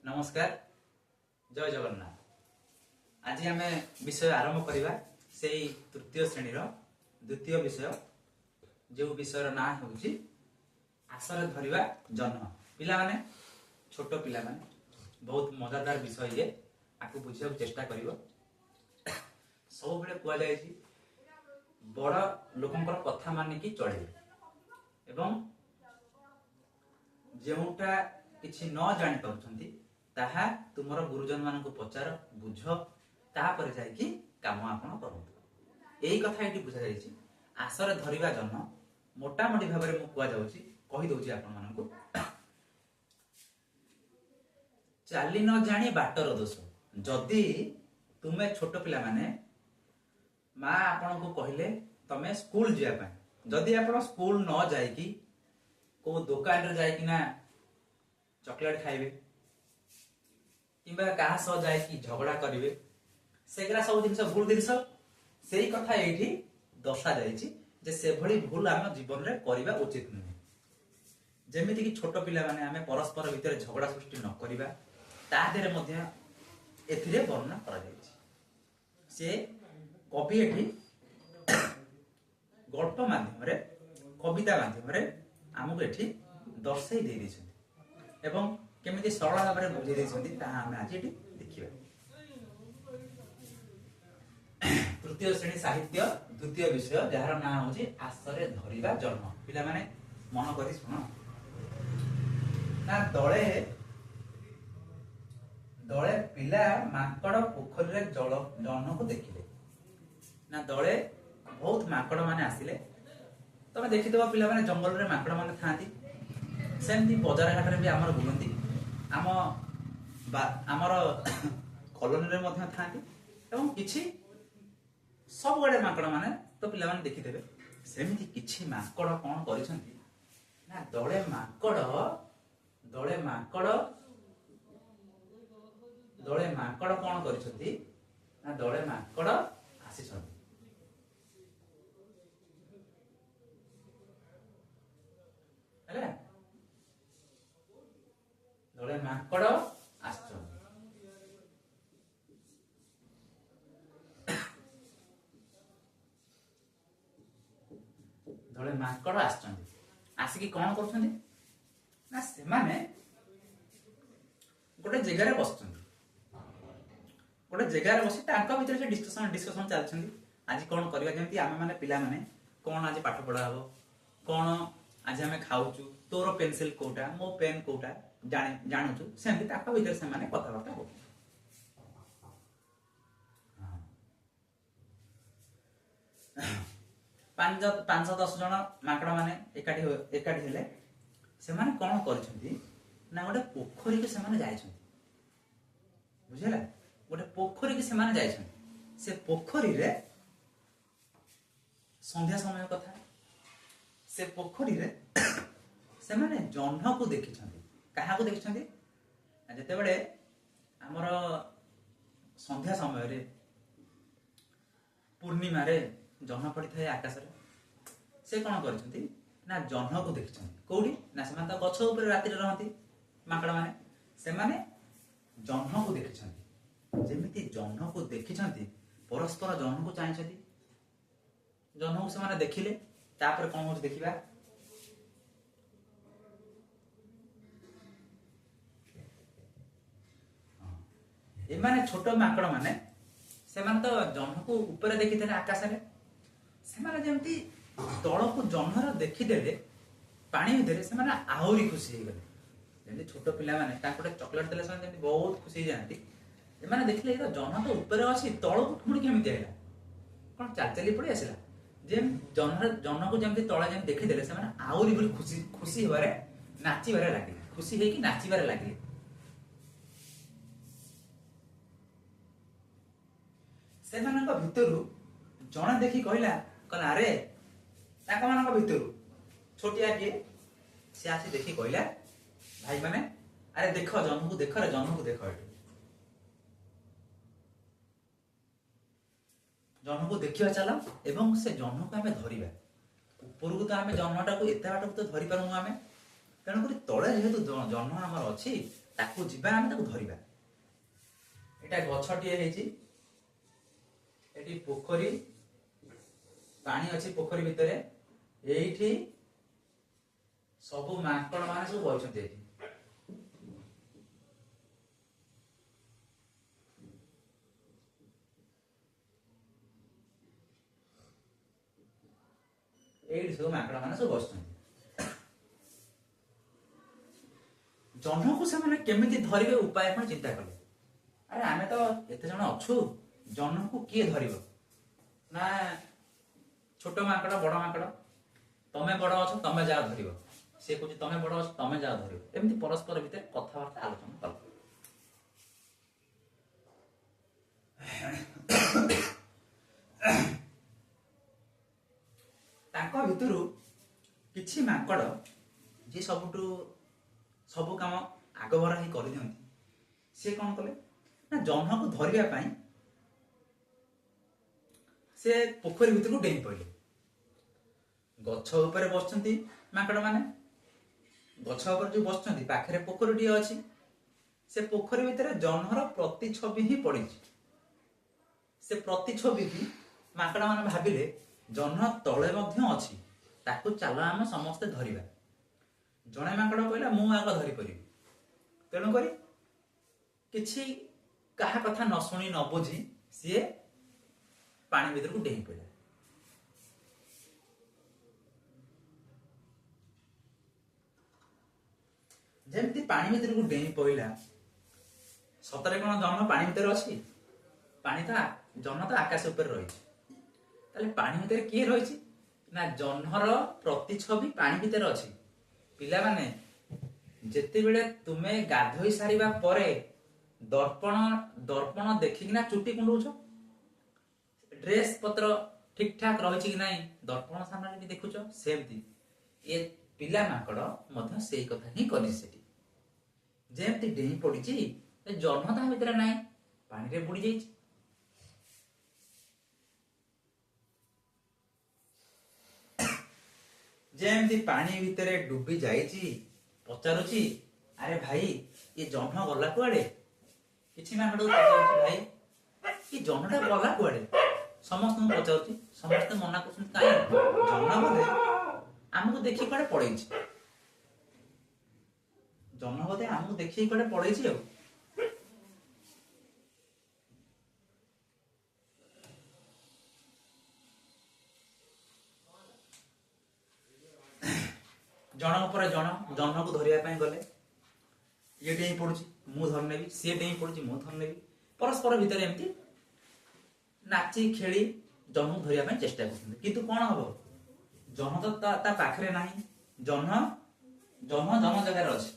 नमस्कार जय जगन्नाथ। आज आम विषय आरंभ करवा से तृतीय श्रेणी द्वितीय विषय जो विषय ना हूँ आशा धरवा जन्म। पिला माने छोट पिला माने बहुत मजादार विषय ये आपको बुझा चेष्टा कर सब बेले कहुई बड़ लोकंर कथा मानिकी चढ़े एवं जोटा किसी न जानी पार्टी ताहा तुमर गुरुजन मान पचार बुझ तापर जाकि काम आपण करूँ। यही कथा ये बुझा जाइए आशा धरवा जन्म मोटामोटी भाव में मुझे कहीदे आपण चली न जानी बाटर दोष। जदि तुम्हें छोट पिला माने माँ आपण को कहले तमे स्कूल जावाई जदि आप स्कूल न जाइकी को दुकान रे जाइकी ना चॉकलेट खाइबे किंबा कहा सह जाइकी झगड़ा करेंगे सेगरा सब जिन भूल जिन से कथा ये दर्शा जाइए से भली भूल आम जीवन में करवा उचित नुहे। जमीती कि छोट पिला माने आमे परस्पर भितर झगड़ा सृष्टि न करवा तादेर मध्य एथिरे वर्णना करा जाइए। से कवि एठी गल्प माध्यम कविता माध्यम आमको एठी दर्शाई दे देछन एवं केमिति सरल भाव में बुझे देछन ताहा आमे आज एठी देखिबा। तृतीय श्रेणी साहित्य द्वितीय विषय जार ना होची आशरे धरिबा जन्म। पिला माने मन करी सुनो ना दळे दळे पिला माकड़ पोखरी रे जन को देखिले ना दळे बहुत माकड़ माने आसिले। तमे देखिदबा पिला माने जंगल रे माकड़ माने थांती सेमती बजार घाट रे भी आमर बुलंती आमर कॉलोनी रे मध्य थांती एवं किछि सब गड़े माकड़ माने तो पिला माने देखिदेबे सेमती किछि माकड़ कोन करिसंती ना दळे माकड़ कोन करिसंती ना दळे माकड़ आसीसंती हेले दळे माकड़ आसचंती दळे माकड़ आसचंती आसिकी कोन करछंती ना से माने गोटे जगह रे बसचंती गोटे जगह रे बसी तांका भीतर से डिस्कशन चलछंती आज कोन करबा जेंती आमे माने पिला माने कोन आज पाठ पढा हबो कोन आज हमें खाऊचु तोर पेंसिल कोटा मो पेन कोटा जानूचु सेमती ताका भीतर से माने कथाबार्ता हो। पांच 10 जन माकड़ माने एकाठी हेले से माने कोन करछंती ना गोटे पोखरी के से माने जायछंती बुझिला गोटे पोखरी के से माने जायछंती से पोखरी रे संध्या समय कथा से पोखरी रे से माने जह्न को देखिछंती कहा को देखिछंती जते बडे हमर संध्या समय रे पूर्णिमा रे जह्न पड़ी थाए आकाश रे से कोन करछंती ना जह्न को देखिछंती कोडी ना से माने गछ ऊपर राति रे रहंती माकड़ माने से माने जह्न को देखिछंती जेमिति जह्न को देखिछंती परस्पर जह्न को चाहिछंती जह्न को से माने देखिले तापर कोन हो देखिबा ए माने छोट माकड़ माने से माने तो जह्न को ऊपर देखि थे आकाश रे से माने जेमती तळ को जह्न रे देखि देले पानी भितर से माने आहुरी खुशी हो गले जेमती छोट पिला माने ताकोटे चॉकलेट देले से जेमती बहुत खुशी हो जांती ए माने देखले तो जह्न तो ऊपर अछि तळ को पुणी केमती आइला कोन चाल चली पड़ी आसिला जेम जह्न को जेमती तळ जेम देखि देले से माने आहुरी बोली खुशी होबारे नाची बारे लागे खुशी हे कि नाची बारे लागे से मानक भितरु जणे देखि कहला कहला अरे ताका मानक भितरु छोटिया के से आसी देखि कहला भाई माने अरे देखो जह्न को देखो रे जह्न को देखो एठी जह्न को देखिया चला एवं से जह्न को हमें धरिबा ऊपर को तो हमें जह्नटा को एते बाट को तो धरि पारु आमे तेणुक तले जेहेतु जह्न आमर अच्छी ତାକୁ ଯିବା ଆମେ ତାକୁ ଧରିବା। ଏଟା ଗଛଟିଏ ହେଇଛି, ଏଠି ପୋଖରୀ ପାଣି ଅଛି, ପୋଖରୀ ଭିତରେ ଏଇଠି ସବୁ ମାଙ୍କଡ ମାନେ ସବୁ ବଇଛନ୍ତି ଏଠି। ଏଇଠି ସବୁ ମାଙ୍କଡ ମାନେ ସବୁ ବସିଛନ୍ତି। ଜହ୍ନକୁ ସେମାନେ କେମିତି ଧରିବେ ଉପାୟ କଣ ଚିନ୍ତା କଲେ। ଆରେ ଆମେ ତ ଏତେ ଜଣ ଅଛୁ, ଜହ୍ନକୁ କିଏ ଧରିବ? ନା ଛୋଟ ମାଙ୍କଡ ବଡ ମାଙ୍କଡ, ତମେ ବଡ ଅଛ ତମେ ଯାଅ ଧରିବ, ସେ କହୁଛି ତମେ ବଡ ଅଛ ତମେ ଯାଅ ଧରିବ। ଏମିତି ପରସ୍ପର ଭିତରେ କଥାବାର୍ତ୍ତା ଆଲୋଚନା କଲେ। ତାଙ୍କ ଭିତରୁ କିଛି ମାଙ୍କଡ ଯିଏ ସବୁ କାମ ଆଗଭର ହିଁ କରିଦିଅନ୍ତି, ସେ କଣ କଲେ ନା ଜହ୍ନକୁ ଧରିବା ପାଇଁ ସେ ପୋଖରୀ ଭିତରକୁ ଡେଇଁ ପଡ଼ିଲେ। ଗଛ ଉପରେ ବସିଛନ୍ତି ମାଙ୍କଡ ମାନେ, ଗଛ ଉପରେ ଯୋଉ ବସିଛନ୍ତି ପାଖରେ ପୋଖରୀଟିଏ ଅଛି, ସେ ପୋଖରୀ ଭିତରେ ଜହ୍ନର ପ୍ରତିଛବି ହିଁ ପଡିଛି। ସେ ପ୍ରତିଛବି କି ମାଙ୍କଡ ମାନେ ଭାବିଲେ ଜହ୍ନ ତଳେ ମଧ୍ୟ ଅଛି, ତାକୁ ଚାଲ ଆମେ ସମସ୍ତେ ଧରିବା। ଜଣେ ମାଙ୍କଡ କହିଲା ମୁଁ ଆଗ ଧରିପାରିବି। ତେଣୁକରି କିଛି କାହା କଥା ନ ଶୁଣି ନ ବୁଝି ସିଏ ପାଣି ଭିତରକୁ ଡେଇଁ ପଡ଼ିଲା। ଯେମିତି ପାଣି ଭିତରକୁ ଡେଇଁ ପଡ଼ିଲା, ସତରେ କଣ ଜହ୍ନ ପାଣି ଭିତରେ ଅଛି? ଜହ୍ନ ତ ଆକାଶ ଉପରେ ରହିଛି। ତାହେଲେ ପାଣି ଭିତରେ କିଏ ରହିଛି? ନା ଜହ୍ନର ପ୍ରତିଛବି ପାଣି ଭିତରେ ଅଛି। ପିଲାମାନେ, ଯେତେବେଳେ ତୁମେ ଗାଧୋଇ ସାରିବା ପରେ ଦର୍ପଣ ଦେଖିକିନା ଚୁଟି କୁଣ୍ଡଉଛ, ଡ୍ରେସ ପତ୍ର ଠିକ ଠାକ ରହିଛି କି ନାହିଁ ଦର୍ପଣ ସାମ୍ନାରେ ବି ଦେଖୁଛ, ସେମିତି ଏ ପିଲା ମାଙ୍କଡ ମଧ୍ୟ ସେଇ କଥା ହିଁ କରିଛି। ସେଠି ଯେମିତି ଡେଇଁ ପଡିଛି, ଜହ୍ନ ତା ଭିତରେ ନାହିଁ, ପାଣିରେ ବୁଡି ଯାଇଛି। ଯେମିତି ପାଣି ଭିତରେ ଡୁବି ଯାଇଛି, ପଚାରୁଛି ଆରେ ଭାଇ ଏ ଜହ୍ନ ଗଲା କୁଆଡେ? କିଛି ମାଙ୍କଡକୁ ପଚାରୁଛି ଭାଇ ଏ ଜହ୍ନଟା ଗଲା କୁଆଡେ? ସମସ୍ତଙ୍କୁ ପଚାରୁଛି, ସମସ୍ତେ ମନା କରୁଛନ୍ତି କାହିଁ ଜହ୍ନ ବୋଧେ ଆମକୁ ଦେଖି କୁଆଡେ ପଳେଇଛି, ଜହ୍ନ ବୋଧେ ଆମକୁ ଦେଖିକି କୁଆଡେ ପଳେଇଛି। ଆଉ ଜଣଙ୍କ ପରେ ଜହ୍ନକୁ ଧରିବା ପାଇଁ ଗଲେ, ଇଏ ଡେଇଁ ପଡୁଛି ମୁଁ ଧରି ନେବି, ସିଏ ଡେଇଁ ପଡୁଛି ମୁଁ ଧରି ନେବି। ପରସ୍ପର ଭିତରେ ଏମିତି ନାଚି ଖେଳି ଜହ୍ନକୁ ଧରିବା ପାଇଁ ଚେଷ୍ଟା କରୁଛନ୍ତି। କିନ୍ତୁ କଣ ହବ, ଜହ୍ନ ତ ତା ପାଖରେ ନାହିଁ। ଜହ୍ନ ଜାଗାରେ ଅଛି,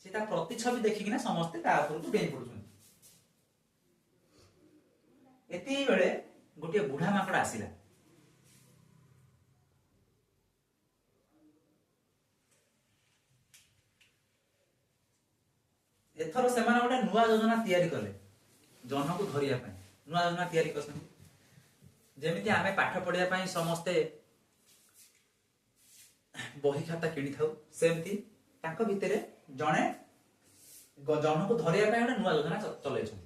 ସେ ତା ପ୍ରତିଛବି ଦେଖିକିନା ସମସ୍ତେ ତା ଉପରକୁ ଡେଇଁ ପଡୁଛନ୍ତି। ଏତିକି ବେଳେ ଗୋଟିଏ ବୁଢା ମାଙ୍କଡ ଆସିଲା। ଏଥର ସେମାନେ ଗୋଟେ ନୂଆ ଯୋଜନା ତିଆରି କଲେ ଜହ୍ନକୁ ଧରିବା ପାଇଁ। ନୂଆ ଯୋଜନା ତିଆରି କରିଛନ୍ତି, ଯେମିତି ଆମେ ପାଠ ପଢିବା ପାଇଁ ସମସ୍ତେ ବହି ଖାତା କିଣିଥାଉ, ସେମିତି ତାଙ୍କ ଭିତରେ ଜଣେ ଜହ୍ନକୁ ଧରିବା ପାଇଁ ଗୋଟେ ନୂଆ ଯୋଜନା ଚଲେଇଛନ୍ତି।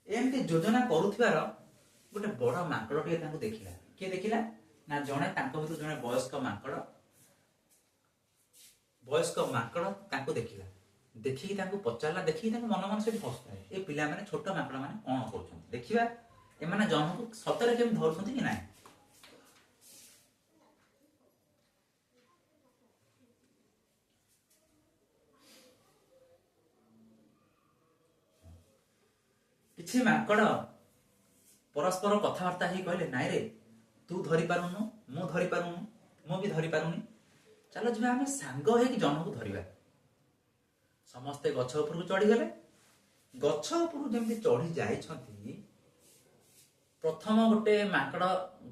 ଏମିତି ଯୋଜନା କରୁଥିବାର ଗୋଟେ ବଡ ମାଙ୍କଡଟିଏ ତାଙ୍କୁ ଦେଖିଲା। କିଏ ଦେଖିଲା? ନା ଜଣେ ତାଙ୍କ ଭିତରୁ ଜଣେ ବୟସ୍କ ମାଙ୍କଡ ତାଙ୍କୁ ଦେଖିଲା। ଦେଖିକି ତାଙ୍କୁ ପଚାରିଲା, ଦେଖିକି ତାଙ୍କୁ ମନ ସେଠି ହସୁଥାଏ, ଏ ପିଲାମାନେ ଛୋଟ ମାଙ୍କଡ ମାନେ କଣ କରୁଛନ୍ତି, ଦେଖିବା ଏମାନେ ଜହ୍ନକୁ ସତରେ କେମିତି ଧରୁଛନ୍ତି କି ନାହିଁ। କିଛି ମାଙ୍କଡ ପରସ୍ପର କଥାବାର୍ତ୍ତା ହେଇ କହିଲେ, ନାଇଁ ରେ ତୁ ଧରି ପାରୁନୁ, ମୁଁ ଧରି ପାରୁନୁ, ମୁଁ ବି ଧରି ପାରୁନି, ଚାଲ ଯିବା ଆମେ ସାଙ୍ଗ ହେଇକି ଜହ୍ନକୁ ଧରିବା। ସମସ୍ତେ ଗଛ ଉପରକୁ ଚଢିଗଲେ। ଗଛ ଉପରକୁ ଯେମିତି ଚଢି ଯାଇଛନ୍ତି, ପ୍ରଥମ ଗୋଟେ ମାଙ୍କଡ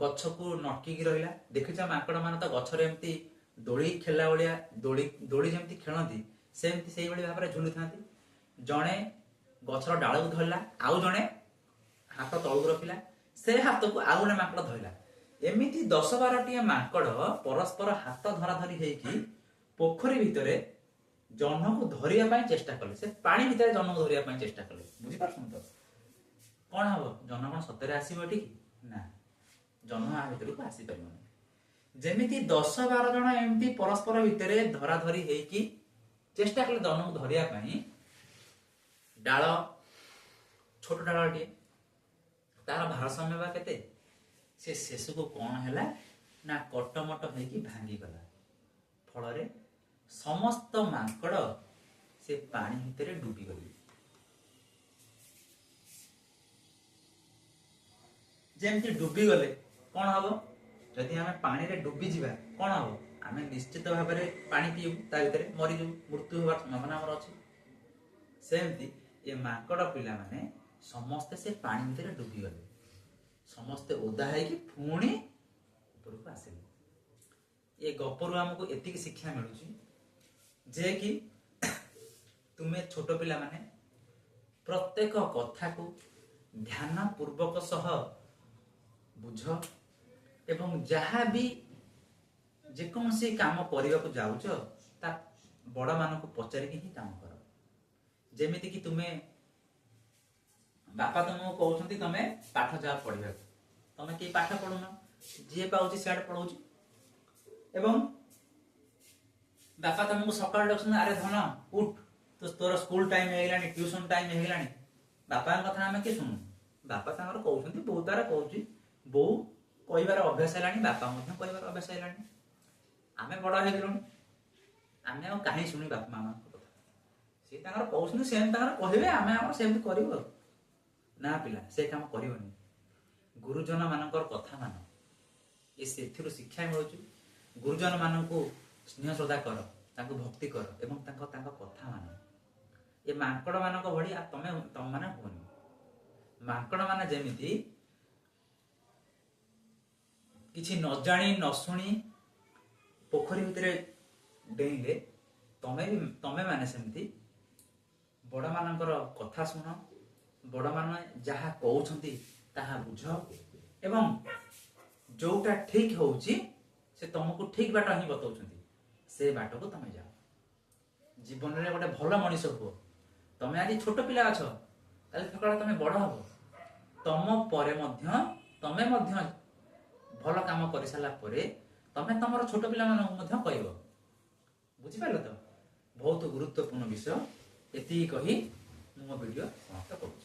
ଗଛକୁ ନଟକିକି ରହିଲା। ଦେଖିଛ ମାଙ୍କଡ ମାନେ ତ ଗଛରେ ଏମିତି ଦୋଳି ଖେଳିଲା ଭଳିଆ, ଦୋଳି ଯେମିତି ଖେଳନ୍ତି ସେମିତି ସେଇଭଳି ଭାବରେ ଝୁଲୁଥାନ୍ତି। ଜଣେ ଗଛର ଡାଳକୁ ଧରିଲା, ଆଉ ଜଣେ ହାତ ତଳକୁ ରଖିଲା, ସେ ହାତକୁ ଆଉ ଜଣେ ମାଙ୍କଡ ଧରିଲା। ଏମିତି 10-12ଟି ମାଙ୍କଡ ପରସ୍ପର ହାତ ଧରାଧରି ହେଇକି ପୋଖରୀ ଭିତରେ ଜହ୍ନକୁ ଧରିବା ପାଇଁ ଚେଷ୍ଟା କଲେ। ସେ ପାଣି ଭିତରେ ଜହ୍ନକୁ ଧରିବା ପାଇଁ ଚେଷ୍ଟା କଲେ। ବୁଝିପାରୁଛନ୍ତି ତ? କଣ ହବ? ଜହ୍ନ କଣ ସତରେ ଆସିବ ଏଠିକି? ନା, ଜହ୍ନ ଆ ଭିତରକୁ ଆସିପାରିବନି। ଯେମିତି 10-12 ଜଣ ଏମିତି ପରସ୍ପର ଭିତରେ ଧରାଧରି ହେଇକି ଚେଷ୍ଟା କଲେ ଜହ୍ନକୁ ଧରିବା ପାଇଁ, ଡାଳ, ଛୋଟ ଡାଳଟିଏ, ତାର ଭାରସାମ୍ୟ ବା କେତେ? ସେ ଶେଷକୁ କଣ ହେଲା ନା କଟମଟ ହେଇକି ଭାଙ୍ଗିଗଲା। ଫଳରେ ସମସ୍ତ ମାଙ୍କଡ ସେ ପାଣି ଭିତରେ ଡୁବିଗଲେ। ଯେମିତି ଡୁବିଗଲେ କଣ ହବ? ଯଦି ଆମେ ପାଣିରେ ଡୁବିଯିବା କଣ ହବ? ଆମେ ନିଶ୍ଚିତ ଭାବରେ ପାଣି ପିଇବୁ, ତା ଭିତରେ ମରିଯିବୁ, ମୃତ୍ୟୁ ହେବାର ସମ୍ଭାବନା ଆମର ଅଛି। ସେମିତି ଏ ମାଙ୍କଡ ପିଲାମାନେ ସମସ୍ତେ ସେ ପାଣି ଭିତରେ ଡୁବିଗଲେ। ସମସ୍ତେ ଓଦା ହେଇକି ପୁଣି ଉପରକୁ ଆସିଲେ। ଏ ଗପରୁ ଆମକୁ ଏତିକି ଶିକ୍ଷା ମିଳୁଛି ଯେ କି ତୁମେ ଛୋଟ ପିଲାମାନେ ପ୍ରତ୍ୟେକ କଥାକୁ ଧ୍ୟାନ ପୂର୍ବକ ସହ ବୁଝ ଏବଂ ଯାହା ବି ଯେକୌଣସି କାମ କରିବାକୁ ଯାଉଛ ତା ବଡମାନଙ୍କୁ ପଚାରିକି ହିଁ କାମ କର। ଯେମିତି କି ତୁମେ ବାପା ତମକୁ କହୁଛନ୍ତି ତମେ ପାଠ ଯାଅ ପଢିବାକୁ, ତମେ କେହି ପାଠ ପଢୁନ, ଯିଏ ପାଉଛି ସିଆଡେ ପଢଉଛି। ଏବଂ ବାପା ତମକୁ ସକାଳୁ ଡାକୁଛନ୍ତି, ଆରେ ଧନ ଉଠ, ତୋର ସ୍କୁଲ ଟାଇମ ହେଇଗଲାଣି, ଟ୍ୟୁସନ ଟାଇମ ହେଇଗଲାଣି। ବାପାଙ୍କ କଥା ଆମେ କିଏ ଶୁଣୁ? ବାପା ତାଙ୍କର କହୁଛନ୍ତି, ବୋଉ ତାର କହୁଛି, ବୋଉ କହିବାର ଅଭ୍ୟାସ ହେଲାଣି, ବାପା ମଧ୍ୟ କହିବାର ଅଭ୍ୟାସ ହେଲାଣି। ଆମେ ବଡ ହେଇଗଲୁଣି, ଆମେ ଆଉ କାହିଁ ଶୁଣି ବାପା ମାମାଙ୍କ କଥା? ସେ ତାଙ୍କର କହୁଛନ୍ତି, ସେମିତି ତାଙ୍କର କହିବେ, ଆମେ ଆମର ସେମିତି କରିବୁ ଆଉ। ନା ପିଲା, ସେ କାମ କରିବନି। ଗୁରୁଜନ ମାନଙ୍କର କଥା ମାନ। ସେଥିରୁ ଶିକ୍ଷା ମିଳୁଛି। ଗୁରୁଜନ ମାନଙ୍କୁ ସ୍ନେହ ଶ୍ରଦ୍ଧା କର, ତାଙ୍କୁ ଭକ୍ତି କର ଏବଂ ତାଙ୍କ କଥା ମାନ। ଏ ମାଙ୍କଡ ମାନଙ୍କ ଭଳି ତମମାନେ ହୁଅନି। ମାଙ୍କଡ ମାନେ ଯେମିତି କିଛି ନ ଜାଣି ନ ଶୁଣି ପୋଖରୀ ଭିତରେ ଡେଇଁଲେ, ତମେ ମାନେ ସେମିତି ବଡ ମାନଙ୍କର କଥା ଶୁଣ, ବଡ ମାନେ ଯାହା କହୁଛନ୍ତି ତାହା ବୁଝ ଏବଂ ଯୋଉଟା ଠିକ ହଉଛି ସେ ତମକୁ ଠିକ ବାଟ ହିଁ ବତାଉଛନ୍ତି, ସେ ବାଟକୁ ତମେ ଯାଅ। ଜୀବନରେ ଗୋଟେ ଭଲ ମଣିଷ ହୁଅ। ତମେ ଆଜି ଛୋଟ ପିଲା ଅଛ, ତାହେଲେ ସକାଳେ ତମେ ବଡ ହବ, ତମ ପରେ ମଧ୍ୟ ତମେ ମଧ୍ୟ ଭଲ କାମ କରିସାରିଲା ପରେ ତମେ ତମର ଛୋଟ ପିଲାମାନଙ୍କୁ ମଧ୍ୟ କହିବ। ବୁଝିପାରିଲ ତ? ବହୁତ ଗୁରୁତ୍ୱପୂର୍ଣ୍ଣ ବିଷୟ। ଏତିକି କହି ମୁଁ ମୋ ଭିଡିଓ ସମାପ୍ତ କରୁଛି।